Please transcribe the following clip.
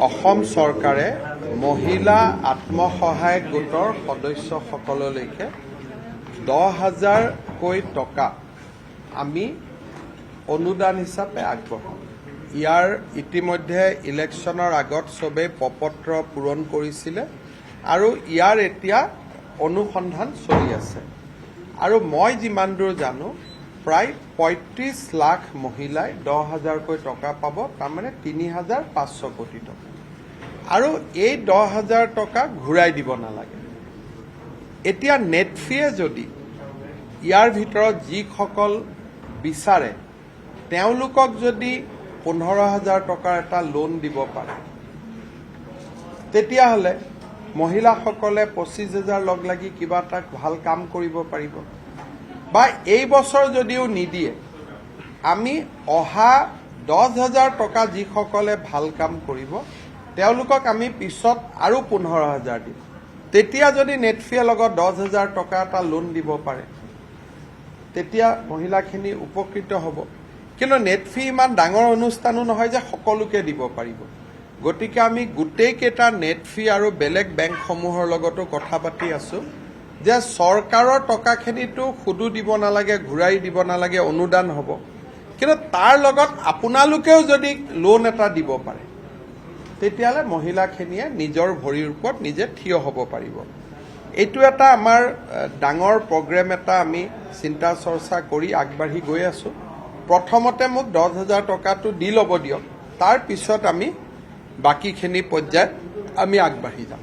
অসম চৰকাৰে মহিলা আত্মসহায়ক গোটৰ সদস্যসকললৈকে 10,000কৈ টকা আমি অনুদান হিচাপে আগবঢ়াম। ইয়াৰ ইতিমধ্যে ইলেকশ্যনৰ আগত চবেই প্ৰপত্ৰ পূৰণ কৰিছিলে আৰু ইয়াৰ এতিয়া অনুসন্ধান চলি আছে। আৰু মই যিমান দূৰ জানো প্ৰায় 35 লাখ মহিলাই 10,000কৈ টকা পাব, তাৰমানে 3,500 কোটি টকা। আৰু এই 10,000 টকা ঘূৰাই দিব নালাগে। এতিয়া নেটফিয়ে যদি ইয়াৰ ভিতৰত যিসকল বিচাৰে তেওঁলোকক যদি 15,000 টকাৰ এটা লোন দিব পাৰে, তেতিয়াহ'লে মহিলাসকলে 25,000 লগ লাগি কিবা এটা ভাল কাম কৰিব পাৰিব। বা এই বছৰ যদিও নিদিয়ে, আমি অহা 10,000 টকা যিসকলে ভাল কাম কৰিব তেওঁলোকক আমি পিছত আৰু 15,000 দিম। তেতিয়া যদি নেটফিয়ে লগত 10,000 টকা এটা লোন দিব পাৰে, তেতিয়া মহিলাখিনি উপকৃত হ'ব। কিন্তু নেটফি ইমান ডাঙৰ অনুষ্ঠানো নহয় যে সকলোকে দিব পাৰিব। গতিকে আমি গোটেইকেইটা নেটফি আৰু বেলেগ বেংকসমূহৰ লগতো কথা পাতি আছো যে চৰকাৰৰ টকাখিনিতো সুদো দিব নালাগে, ঘূৰাই দিব নালাগে, অনুদান হ'ব। কিন্তু তাৰ লগত আপোনালোকেও যদি লোন এটা দিব পাৰে, তেতিয়াহ'লে মহিলাখিনিয়ে নিজৰ ভৰিৰ ওপৰত নিজে থিয় হ'ব পাৰিব। এইটো এটা আমাৰ ডাঙৰ প্ৰগ্ৰেম এটা আমি চিন্তা চৰ্চা কৰি আগবাঢ়ি গৈ আছো। প্ৰথমতে মোক 10,000 টকাটো দি ল'ব দিয়ক, তাৰ পিছত আমি বাকীখিনি পৰ্যায়ত আমি আগবাঢ়ি যাম।